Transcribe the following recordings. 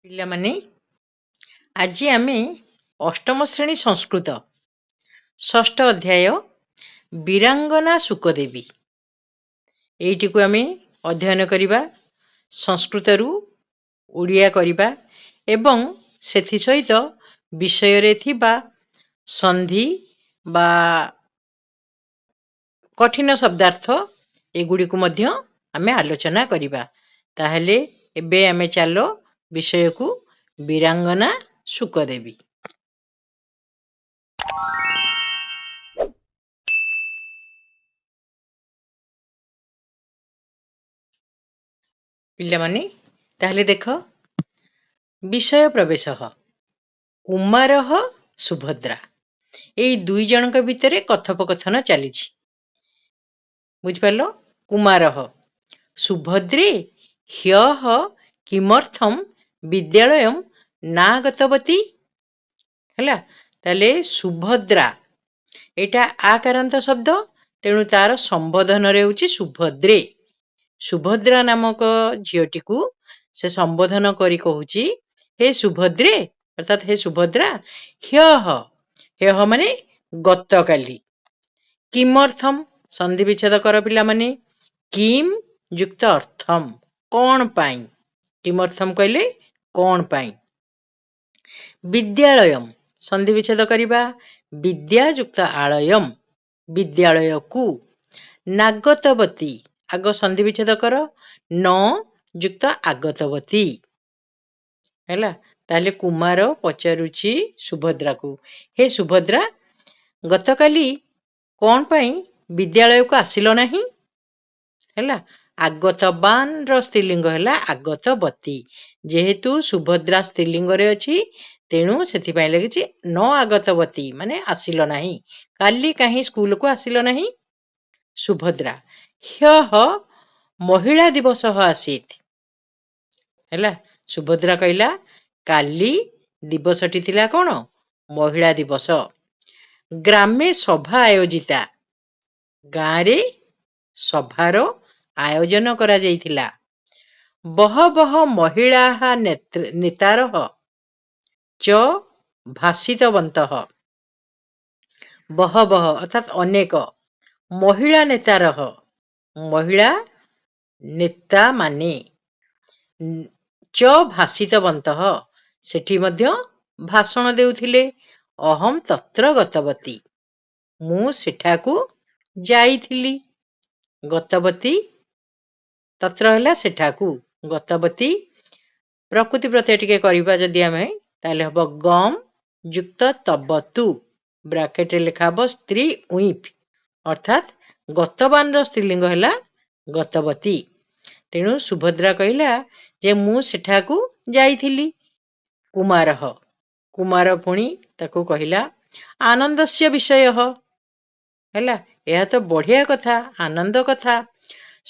ପିଲାମାନେ ଆଜି ଆମେ ଅଷ୍ଟମ ଶ୍ରେଣୀ ସଂସ୍କୃତ ଷଷ୍ଠ ଅଧ୍ୟାୟ ବୀରାଙ୍ଗନା ଶୁକଦେବୀ ଏଇଟିକୁ ଆମେ ଅଧ୍ୟୟନ କରିବା, ସଂସ୍କୃତରୁ ଓଡ଼ିଆ କରିବା ଏବଂ ସେଥିସହିତ ବିଷୟରେ ଥିବା ସନ୍ଧି ବା କଠିନ ଶବ୍ଦାର୍ଥ ଏଗୁଡ଼ିକୁ ମଧ୍ୟ ଆମେ ଆଲୋଚନା କରିବା। ତାହେଲେ ଏବେ ଆମେ ଚାଲ ବିଷୟକୁ ବୀରାଙ୍ଗନା ଶୁକଦେବୀ। ପିଲାମାନେ ତାହେଲେ ଦେଖ, ବିଷୟ ପ୍ରବେଶ କୁମାର ସୁଭଦ୍ରା, ଏଇ ଦୁଇ ଜଣଙ୍କ ଭିତରେ କଥୋପକଥନ ଚାଲିଛି। ବୁଝିପାରିଲ? କୁମାର ସୁଭଦ୍ରେ ହ୍ୟଃ କିମರ್ಥମ୍ ବିଦ୍ୟାଳୟମ୍ ନା ଗତବତୀ। ହେଲା, ତାହେଲେ ସୁଭଦ୍ରା ଏଇଟା ଆକାରାନ୍ତ ଶବ୍ଦ, ତେଣୁ ତାର ସମ୍ବୋଧନରେ ହେଉଛି ସୁଭଦ୍ରେ। ସୁଭଦ୍ରା ନାମକ ଝିଅଟିକୁ ସେ ସମ୍ବୋଧନ କରି କହୁଛି, ହେ ସୁଭଦ୍ରେ, ଅର୍ଥାତ୍ ହେ ସୁଭଦ୍ରା, ହ୍ୟଃ, ହ୍ୟଃ ମାନେ ଗତକାଲି, କିମರ್ಥମ୍ ସନ୍ଧି ବିଚ୍ଛେଦ କର ପିଲାମାନେ, କିମ୍ ଯୁକ୍ତ ଅର୍ଥମ୍ କଣ ପାଇଁ, କିମರ್ಥମ୍ କହିଲେ କଣ ପାଇଁ, ବିଦ୍ୟାଳୟମ୍ ସନ୍ଧି ବିଚ୍ଛେଦ କରିବା, ବିଦ୍ୟା ଯୁକ୍ତ ଆଳୟମ୍ ବିଦ୍ୟାଳୟକୁ, ନାଗତବତୀ ଆଗ ସନ୍ଧି ବିଚ୍ଛେଦ କର, ନ ଯୁକ୍ତ ଆଗତବତୀ। ହେଲା, ତାହେଲେ କୁମାର ପଚାରୁଛି ସୁଭଦ୍ରାକୁ, ହେ ସୁଭଦ୍ରା, ଗତକାଲି କଣ ପାଇଁ ବିଦ୍ୟାଳୟକୁ ଆସିଲ ନାହିଁ? ହେଲା, ଆଗତବାନର ସ୍ତ୍ରୀଲିଙ୍ଗ ହେଲା ଆଗତବତୀ। ଯେହେତୁ ସୁଭଦ୍ରା ସ୍ତ୍ରୀଲିଙ୍ଗରେ ଅଛି, ତେଣୁ ସେଥିପାଇଁ ଲାଗିଛି ନ ଆଗତବତୀ ମାନେ ଆସିଲ ନାହିଁ, କାଲି କାହିଁ ସ୍କୁଲକୁ ଆସିଲ ନାହିଁ? ସୁଭଦ୍ରା ହ୍ୟଃ ମହିଳା ଦିବସ ଆସୀତ୍। ହେଲା, ସୁଭଦ୍ରା କହିଲା କାଲି ଦିବସଟି ଥିଲା କଣ? ମହିଳା ଦିବସ। ଗ୍ରାମେ ସଭା ଆୟୋଜିତା, ଗାଁରେ ସଭାର ଆୟୋଜନ କରାଯାଇଥିଲା। ବହବହ ମହିଳାଃ ନେତାରଃ ଚ ଭାଷିତବନ୍ତଃ, ବହବହ ଅର୍ଥାତ୍ ଅନେକ, ମହିଳା ନେତାରଃ ମହିଳା ନେତାମାନେ, ଚ ଭାଷିତବନ୍ତଃ ସେଠି ମଧ୍ୟ ଭାଷଣ ଦେଉଥିଲେ। ଅହମ୍ ତତ୍ର ଗତବତୀ ମୁଁ ସେଠାକୁ ଯାଇଥିଲି। ଗତବତୀ ତତ୍ର ହେଲା ସେଠାକୁ, ଗତବତୀ ପ୍ରକୃତି ପ୍ରତ୍ୟୟ ଟିକେ କରିବା ଯଦି ଆମେ, ତାହେଲେ ହବ ଗମ୍ ଯୁକ୍ତ ତବତୁ, ବ୍ରାକେଟରେ ଲେଖା ହବ ସ୍ତ୍ରୀ ଉଇଥ୍, ଅର୍ଥାତ୍ ଗତବାନର ସ୍ତ୍ରୀଲିଙ୍ଗ ହେଲା ଗତବତୀ। ତେଣୁ ସୁଭଦ୍ରା କହିଲା ଯେ ମୁଁ ସେଠାକୁ ଯାଇଥିଲି। କୁମାର ପୁଣି ତାକୁ କହିଲା ଆନନ୍ଦସ୍ୟ ବିଷୟ, ହେଲା, ଏହା ତ ବଢିଆ କଥା, ଆନନ୍ଦ କଥା।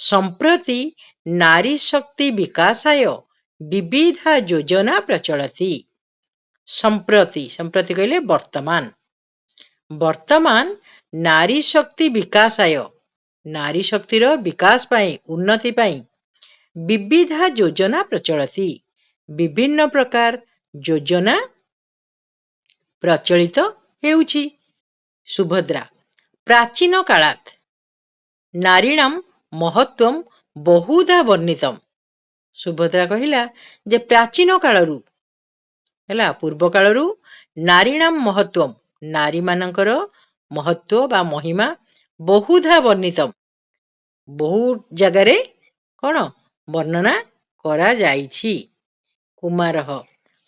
ସମ୍ପ୍ରତି ନାରୀ ଶକ୍ତି ବିକାଶାୟ ବିବିଧା ଯୋଜନା ପ୍ରଚଳତି। ସମ୍ପ୍ରତି, ସମ୍ପ୍ରତି କହିଲେ ବର୍ତ୍ତମାନ, ବର୍ତ୍ତମାନ ନାରୀ ଶକ୍ତି ବିକାଶାୟ ନାରୀ ଶକ୍ତିର ବିକାଶ ପାଇଁ, ଉନ୍ନତି ପାଇଁ, ବିବିଧା ଯୋଜନା ପ୍ରଚଳତି ବିଭିନ୍ନ ପ୍ରକାର ଯୋଜନା ପ୍ରଚଳିତ ହେଉଛି। ସୁଭଦ୍ରା ପ୍ରାଚୀନ କାଳାତ୍ ନାରୀଣାମ୍ ମହତ୍ୱମ୍ ବହୁଧା ବର୍ଣ୍ଣିତମ୍। ସୁଭଦ୍ରା କହିଲା ଯେ ପ୍ରାଚୀନ କାଳରୁ, ହେଲା, ପୂର୍ବ କାଳରୁ ନାରୀଣାମ୍ ମହତ୍ୱମ୍ ନାରୀମାନଙ୍କର ମହତ୍ୱ ବା ମହିମା ବହୁଧା ବର୍ଣ୍ଣିତମ୍ ବହୁ ଜାଗାରେ କଣ ବର୍ଣ୍ଣନା କରାଯାଇଛି। କୁମାରଃ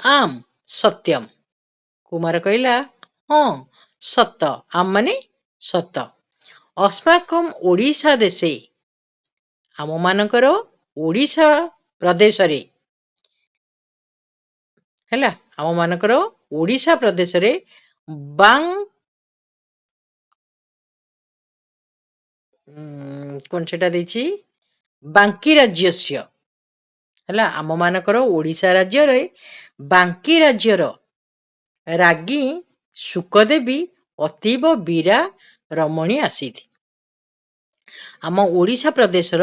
ଆମ୍ ସତ୍ୟମ୍, କୁମାର କହିଲା ହଁ ସତ, ଆମ୍ ମାନେ ସତ। ଅସ୍ମାକମ୍ ଓଡ଼ିଶା ଦେଶେ, ଆମମାନଙ୍କର ଓଡ଼ିଶା ପ୍ରଦେଶରେ, ହେଲା, ଆମମାନଙ୍କର ଓଡ଼ିଶା ପ୍ରଦେଶରେ କଣ ସେଟା ଦେଇଛି, ବାଙ୍କି ରାଜ୍ୟସ୍ୟ, ହେଲା, ଆମମାନଙ୍କର ଓଡ଼ିଶା ରାଜ୍ୟରେ ବାଙ୍କି ରାଜ୍ୟର ରାଜ୍ଞୀ ଶୁକଦେବୀ ଅତୀବ ବୀରା ରମଣୀ ଆସିଥି। ଆମ ଓଡ଼ିଶା ପ୍ରଦେଶର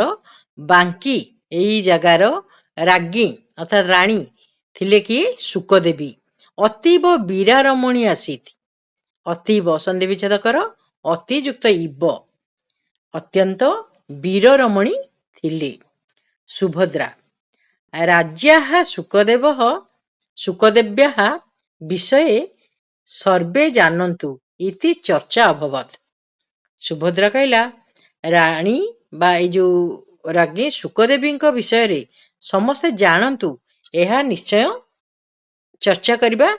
ବାଙ୍କି ଏଇ ଜାଗାର ରାଜ୍ଞୀ ଅର୍ଥାତ୍ ରାଣୀ ଥିଲେ କିଏ? ଶୁକଦେବୀ। ଅତୀବ ବୀରାରମଣୀ ଆସିଥି। ଅତୀବ ସନ୍ଧି ବିଚ୍ଛେଦ କର, ଅତି ଯୁକ୍ତ ଇବ, ଅତ୍ୟନ୍ତ ବୀରରମଣୀ ଥିଲେ। ସୁଭଦ୍ରା। ରାଜ୍ୟାଃ ଶୁକଦେବଃ ଶୁକଦେବ୍ୟାଃ ବିଷये ସର୍ବେ ଜାନନ୍ତୁ ଇତି ଚର୍ଚ୍ଚା ଅଭବତ୍। ସୁଭଦ୍ରା କହିଲା, ରାଣୀ ବା ଏଇ ଯୋଉ ରାଜ୍ଞୀ ଶୁକଦେବୀଙ୍କ ବିଷୟରେ ସମସ୍ତେ ଜାଣନ୍ତୁ, ଏହା ନିଶ୍ଚୟ ଚର୍ଚ୍ଚା କରିବା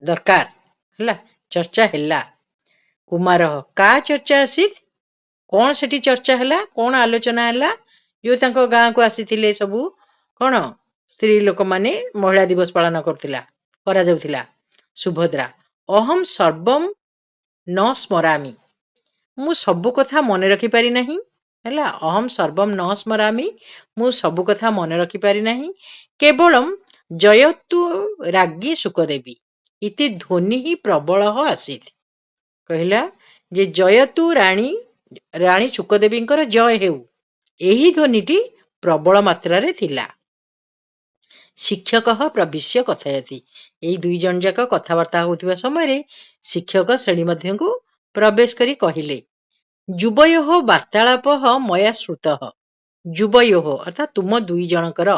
ଦରକାର। ହେଲା, ଚର୍ଚ୍ଚା ହେଲା। କୁମାର। କା ଚର୍ଚ୍ଚା ଆସିତ୍? କଣ ସେଠି ଚର୍ଚ୍ଚା ହେଲା? କଣ ଆଲୋଚନା ହେଲା? ଯୋଉ ତାଙ୍କ ଗାଁକୁ ଆସିଥିଲେ ସବୁ, କଣ ସ୍ତ୍ରୀ ଲୋକମାନେ ମହିଳା ଦିବସ ପାଳନ କରାଯାଉଥିଲା। ସୁଭଦ୍ରା। ଅହମ୍ ସର୍ବମ୍ ନ ସ୍ମରାମି। ମୁଁ ସବୁ କଥା ମନେ ରଖିପାରି ନାହିଁ। ହେଲା, ଅହମ୍ ସର୍ବମ୍ ନ ସ୍ମରାମି, ମୁଁ ସବୁ କଥା ମନେ ରଖିପାରି ନାହିଁ। କେବଳମ୍ ଜୟତୁ ରାଜ୍ଞୀ ଶୁକଦେବୀ ଇତି ଧ୍ୱନି ହିଁ ପ୍ରବଳଃ ଆସିତ୍। କହିଲା ଯେ ଜୟତୁ ରାଣୀ ଶୁକଦେବୀଙ୍କର ଜୟ ହେଉ, ଏହି ଧ୍ୱନିଟି ପ୍ରବଳ ମାତ୍ରାରେ ଥିଲା। ଶିକ୍ଷକ ପ୍ରବିଶ୍ୟ କଥୟତି। ଏଇ ଦୁଇ ଜଣ ଯାକ କଥାବାର୍ତ୍ତା ହେଉଥିବା ସମୟରେ ଶିକ୍ଷକ ଶ୍ରେଣୀ ମଧ୍ୟକୁ ପ୍ରବେଶ କରି କହିଲେ, ଯୁବୟୋଃ ବାର୍ତ୍ତାଳାପଃ ମୟା ଶ୍ରୁତଃ। ଯୁବୟୋଃ ଅର୍ଥାତ୍ ତୁମ ଦୁଇ ଜଣଙ୍କର,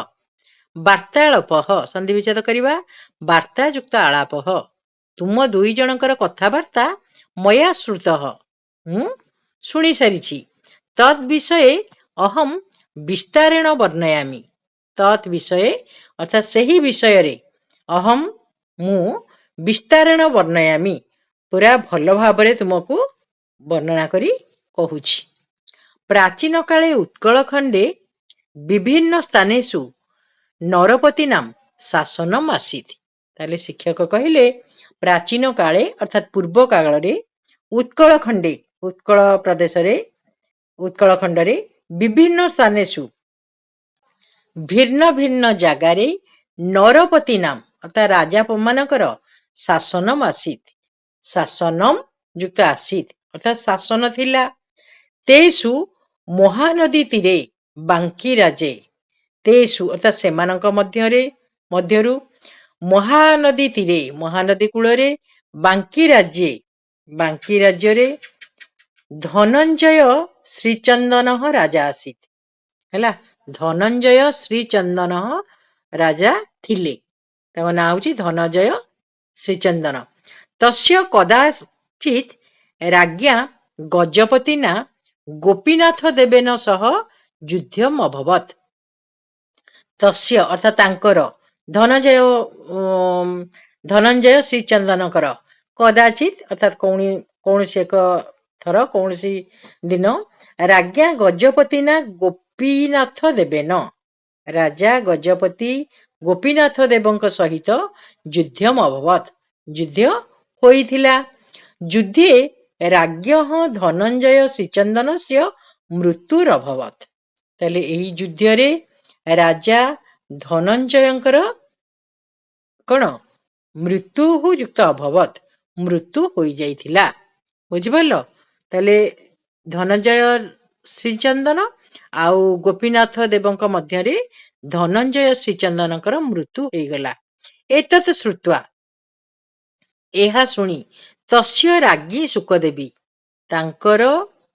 ବାର୍ତ୍ତାଳାପଃ ସନ୍ଧି ବିଚ୍ଛେଦ କରିବା, ବାର୍ତ୍ତା ଯୁକ୍ତ ଆଳାପଃ, ତୁମ ଦୁଇ ଜଣଙ୍କର କଥାବାର୍ତ୍ତା ମୟା ଶ୍ରୁତଃ, ମୁଁ ଶୁଣି ସାରିଛି। ତତ୍ ବିଷये ଅହମ୍ ବିସ୍ତାରେଣ ବର୍ଣ୍ଣୟାମି। ତତ୍ ବିଷये ଅର୍ଥାତ୍ ସେହି ବିଷୟରେ, ଅହମ୍ ମୁଁ, ବିସ୍ତାରେଣ ବର୍ଣ୍ଣୟାମି ପୁରା ଭଲ ଭାବରେ ତୁମକୁ ବର୍ଣ୍ଣନା କରି କହୁଛି। ପ୍ରାଚୀନ କାଳେ ଉତ୍କଳ ଖଣ୍ଡେ ବିଭିନ୍ନ ସ୍ଥାନେଷୁ ନରପତି ନାମ ଶାସନମ୍ ଆସିତ୍। ତାହେଲେ ଶିକ୍ଷକ କହିଲେ, ପ୍ରାଚୀନ କାଳେ ଅର୍ଥାତ୍ ପୂର୍ବ କାଳରେ, ଉତ୍କଳ ଖଣ୍ଡେ ଉତ୍କଳ ପ୍ରଦେଶରେ, ଉତ୍କଳ ଖଣ୍ଡରେ, ବିଭିନ୍ନ ସ୍ଥାନେଷୁ ଭିନ୍ନ ଭିନ୍ନ ଜାଗାରେ, ନରପତି ନାମ ଅର୍ଥାତ୍ ରାଜା ମାନଙ୍କର ଶାସନମ୍ ଆସିତ୍, ଶାସନମ୍ ଯୁକ୍ତ ଆସିତ୍ ଅର୍ଥାତ୍ ଶାସନ ଥିଲା। ତେଷୁ ମହାନଦୀ ତୀରେ ବାଙ୍କୀ ରାଜେ। ତେଷୁ ଅର୍ଥାତ୍ ସେମାନଙ୍କ ମଧ୍ୟରୁ, ମହାନଦୀ ତୀରେ ମହାନଦୀ କୂଳରେ, ବାଙ୍କୀ ରାଜ୍ୟରେ ଧନଞ୍ଜୟ ଶ୍ରୀଚନ୍ଦନ ରାଜା ଆସିତ୍। ହେଲା, ଧନଞ୍ଜୟ ଶ୍ରୀଚନ୍ଦନ ରାଜା ଥିଲେ। ତାଙ୍କ ନାଁ ହଉଛି ଧନଞ୍ଜୟ ଶ୍ରୀଚନ୍ଦନ। ତସ୍ୟ କଦାଚିତ୍ ରାଜ୍ଞା ଗଜପତିନା ଗୋପୀନାଥ ଦେବେନ ସହ ଯୁଦ୍ଧମ୍ ଅଭବତ୍। ତସ୍ୟ ଅର୍ଥାତ୍ ତାଙ୍କର, ଧନଞ୍ଜୟ ଶ୍ରୀଚନ୍ଦନଙ୍କର, କଦାଚିତ୍ ଅର୍ଥାତ୍ କୌଣସି ଏକ ଥର, କୌଣସି ଦିନ, ରାଜ୍ଞା ଗଜପତିନା ଗୋପୀନାଥ ଦେବେନ, ରାଜା ଗଜପତି ଗୋପୀନାଥ ଦେବଙ୍କ ସହିତ ଯୁଦ୍ଧମ୍ ଅଭବତ୍, ଯୁଦ୍ଧ ହୋଇଥିଲା। ଯୁଦ୍ଧେ ରାଜ୍ଞଃ ଧନଞ୍ଜୟ ଶ୍ରୀଚନ୍ଦନସ୍ୟ ମୃତ୍ୟୁରଭବତ୍। ତାହେଲେ ଏହି ଯୁଦ୍ଧରେ ରାଜା ଧନଞ୍ଜୟଙ୍କର କଣ? ମୃତ୍ୟୁ ଯୁକ୍ତ ଅଭବତ୍, ମୃତ୍ୟୁ ହୋଇଯାଇଥିଲା। ବୁଝିପାରିଲ? ତାହେଲେ ଧନଞ୍ଜୟ ଶ୍ରୀଚନ୍ଦନ ଆଉ ଗୋପୀନାଥ ଦେବଙ୍କ ମଧ୍ୟରେ ଧନଞ୍ଜୟ ଶ୍ରୀଚନ୍ଦନଙ୍କର ମୃତ୍ୟୁ ହେଇଗଲା। ଏତତ୍ ଶ୍ରୁତ୍ୱା, ଏହା ଶୁଣି, ତସ୍ୟ ରାଜ୍ଞୀ ଶୁକଦେବୀ, ତାଙ୍କର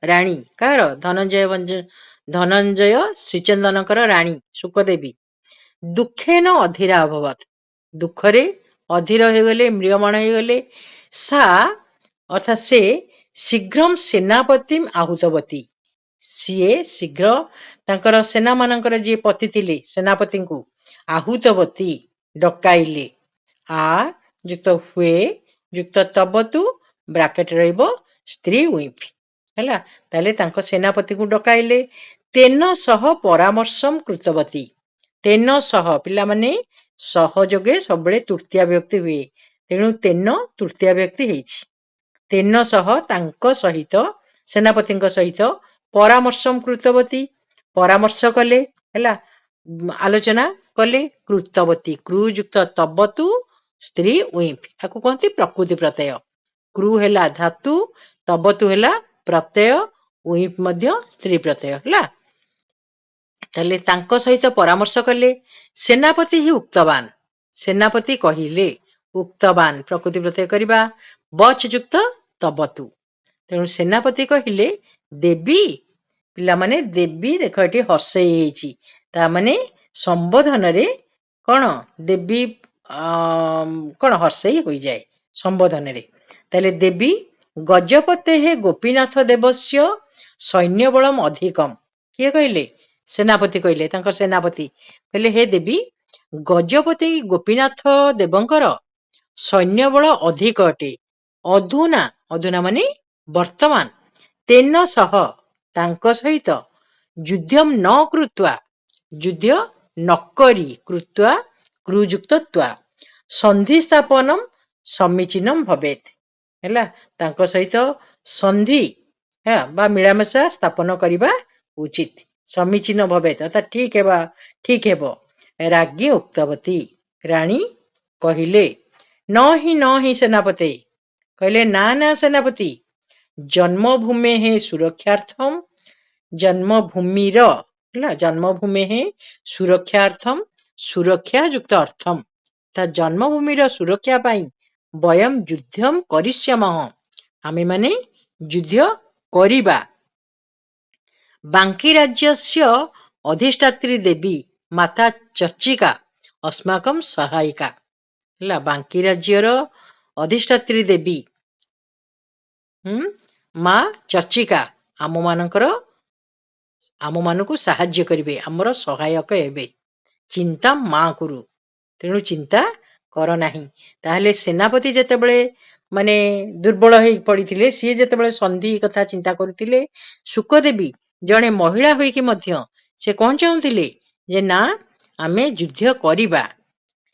ରାଣୀ, କାହାର? ଧନଞ୍ଜୟ ଶ୍ରୀଚନ୍ଦନଙ୍କର ରାଣୀ ଶୁକଦେବୀ, ଦୁଃଖେନ ଅଧୀରା ଅଭବତ୍, ଦୁଃଖରେ ଅଧୀର ହେଇଗଲେ, ମ୍ରିୟମାଣ ହେଇଗଲେ। ସା ଅର୍ଥାତ୍ ସେ, ଶୀଘ୍ରମ୍ ସେନାପତିମ୍ ଆହୁତବତୀ, ସିଏ ଶୀଘ୍ର ତାଙ୍କର ସେନାମାନଙ୍କର ଯିଏ ପତି ଥିଲେ, ସେନାପତିଙ୍କୁ ଆହୁତବତୀ ଡକାଇଲେ। ଆ ଯୁକ୍ତ ହୁଏ ଯୁକ୍ତ ତବତୁ ବ୍ରାକେଟ ରହିବ ସ୍ତ୍ରୀ ଉଇଫ୍। ହେଲା, ତାହେଲେ ତାଙ୍କ ସେନାପତିଙ୍କୁ ଡକାଇଲେ। ତେନ ସହ ପରାମର୍ଶମ୍ କୃତବତୀ। ତେନ ସହ, ପିଲାମାନେ ସହଯୋଗେ ସବୁବେଳେ ତୃତୀୟା ବିଭକ୍ତି ହୁଏ, ତେଣୁ ତେନ ତୃତୀୟା ବିଭକ୍ତି ହେଇଛି। ତେନ ସହ ତାଙ୍କ ସହିତ, ସେନାପତିଙ୍କ ସହିତ, ପରାମର୍ଶମ୍ କୃତବତୀ ପରାମର୍ଶ କଲେ। ହେଲା, ଆଲୋଚନା କଲେ। କୃତବତୀ, କୃ ଯୁକ୍ତ ତବତୁ ସ୍ତ୍ରୀ ଉଇଫ୍, ଆକୁ କହନ୍ତି ପ୍ରକୃତି ପ୍ରତ୍ୟୟ। କୃ ହେଲା ଧାତୁ, ତବତୁ ହେଲା ପ୍ରତ୍ୟୟ, ଉଇଫ୍ ମଧ୍ୟ ସ୍ତ୍ରୀ ପ୍ରତ୍ୟୟ। ହେଲା, ତାହେଲେ ତାଙ୍କ ସହିତ ପରାମର୍ଶ କଲେ। ସେନାପତି ହିଁ ଉକ୍ତବାନ, ସେନାପତି କହିଲେ ଉକ୍ତବାନ ପ୍ରକୃତି ପ୍ରତ୍ୟୟ କରିବା ବଚ୍ ଯୁକ୍ତ ତବତୁ। ତେଣୁ ସେନାପତି କହିଲେ ଦେବୀ, ପିଲାମାନେ ଦେବୀ ଦେଖ ଏଠି ହର୍ଷେଇ ହେଇଛି, ତା ମାନେ ସମ୍ବୋଧନରେ କଣ ଦେବୀ କଣ ହର୍ଷେଇ ହୋଇଯାଏ ସମ୍ବୋଧନରେ। ତାହେଲେ ଦେବୀ ଗଜପତେ ଗୋପୀନାଥ ଦେବସ୍ୟ ସୈନ୍ୟବଳମ୍ ଅଧିକମ୍। କିଏ କହିଲେ? ସେନାପତି କହିଲେ, ତାଙ୍କର ସେନାପତି କହିଲେ ହେ ଦେବୀ, ଗଜପତି ଗୋପୀନାଥ ଦେବଙ୍କର ସୈନ୍ୟବଳ ଅଧିକ ଅଟେ। ଅଧୁନା, ଅଧୁନା ମାନେ ବର୍ତ୍ତମାନ, ତେନ ସହ ତାଙ୍କ ସହିତ ଯୁଦ୍ଧମ୍ ନ କୃତ୍ୱା, ଯୁଦ୍ଧ ନକରି, କୃତ୍ୱା କୃଯୁକ୍ତ ତ୍ୱା, ସନ୍ଧି ସ୍ଥାପନମ୍ ସମୀଚୀନମ୍ ଭବେତ୍। ହେଲା, ତାଙ୍କ ସହିତ ସନ୍ଧି ବା ମିଳାମିଶା ସ୍ଥାପନ କରିବା ଉଚିତ। ସମୀଚୀନ ଭବେତ୍ ଅର୍ଥାତ୍ ଠିକ ହେବ। ରାଜ୍ञୀ ଉକ୍ତବତୀ, ରାଣୀ କହିଲେ ନ ହିଁ ସେନାପତେ, କହିଲେ ନା ନା ସେନାପତି, ଜନ୍ମଭୂମେ ସୁରକ୍ଷାର୍ଥମ୍, ଜନ୍ମଭୂମିର, ହେଲା ଜନ୍ମଭୂମେ ସୁରକ୍ଷାର୍ଥମ୍, ସୁରକ୍ଷା ଯୁକ୍ତ ଅର୍ଥମ୍, ତା ଜନ୍ମଭୂମିର ସୁରକ୍ଷା ପାଇଁ ବୟମ ଯୁଦ୍ଧମ୍ କରିଷ୍ୟାମଃ, ଆମେମାନେ ଯୁଦ୍ଧ କରିବା। ବାଙ୍କି ରାଜ୍ୟସ୍ୟ ଅଧିଷ୍ଠାତ୍ରୀ ଦେବୀ ମାତା ଚର୍ଚ୍ଚିକା ଅସ୍ମାକମ୍ ସହାୟିକା। ହେଲା, ବାଙ୍କି ରାଜ୍ୟର ଅଧିଷ୍ଠାତ୍ରୀ ଦେବୀ ମା ଚର୍ଚ୍ଚିକା ଆମମାନଙ୍କୁ ସାହାଯ୍ୟ କରିବେ, ଆମର ସହାୟକ ହେବେ। ଚିନ୍ତା ମା କୁରୁ, ତେଣୁ ଚିନ୍ତା କର ନାହିଁ। ତାହେଲେ ସେନାପତି ଯେତେବେଳେ ମାନେ ଦୁର୍ବଳ ହେଇ ପଡିଥିଲେ, ସିଏ ଯେତେବେଳେ ସନ୍ଧି କଥା ଚିନ୍ତା କରୁଥିଲେ, ଶୁକଦେବୀ ଜଣେ ମହିଳା ହୋଇକି ମଧ୍ୟ ସେ କଣ ଚାହୁଁଥିଲେ ଯେ ନା ଆମେ ଯୁଦ୍ଧ କରିବା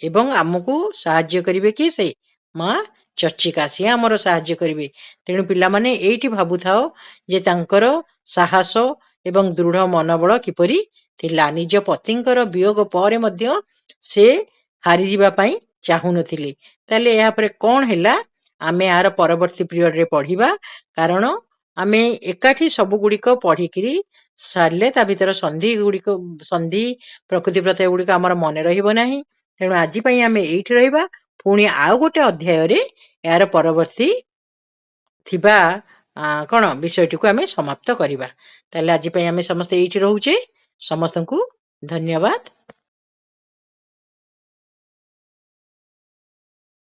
ଏବଂ ଆମକୁ ସାହାଯ୍ୟ କରିବେ କି ସେ ମା ଚର୍ଚ୍ଚିକା, ସିଏ ଆମର ସାହାଯ୍ୟ କରିବେ। ତେଣୁ ପିଲାମାନେ ଏଇଠି ଭାବୁଥାଅ ଯେ ତାଙ୍କର ସାହସ ଏବଂ ଦୃଢ ମନୋବଳ କିପରି ଥିଲା। ନିଜ ପତିଙ୍କର ବିୟୋଗ ପରେ ମଧ୍ୟ ସେ ହାରିଯିବା ପାଇଁ ଚାହୁଁନଥିଲେ। ତାହେଲେ ଏହାପରେ କଣ ହେଲା ଆମେ ଏହାର ପରବର୍ତ୍ତୀ ପିରିୟଡରେ ପଢିବା, କାରଣ ଆମେ ଏକାଠି ସବୁ ଗୁଡ଼ିକ ପଢିକିରି ସାରିଲେ ତା ଭିତରେ ସନ୍ଧି ପ୍ରକୃତି ପ୍ରତ୍ୟୟ ଗୁଡ଼ିକ ଆମର ମନେ ରହିବ ନାହିଁ। ତେଣୁ ଆଜି ପାଇଁ ଆମେ ଏଇଠି ରହିବା, ପୁଣି ଆଉ ଗୋଟେ ଅଧ୍ୟାୟରେ ଏହାର ପରବର୍ତ୍ତୀ ଥିବା କଣ ବିଷୟଟିକୁ ଆମେ ସମାପ୍ତ କରିବା। ତାହେଲେ ଆଜି ପାଇଁ ଆମେ ସମସ୍ତେ ଏଇଠି ରହୁଛେ। ସମସ୍ତଙ୍କୁ ଧନ୍ୟବାଦ।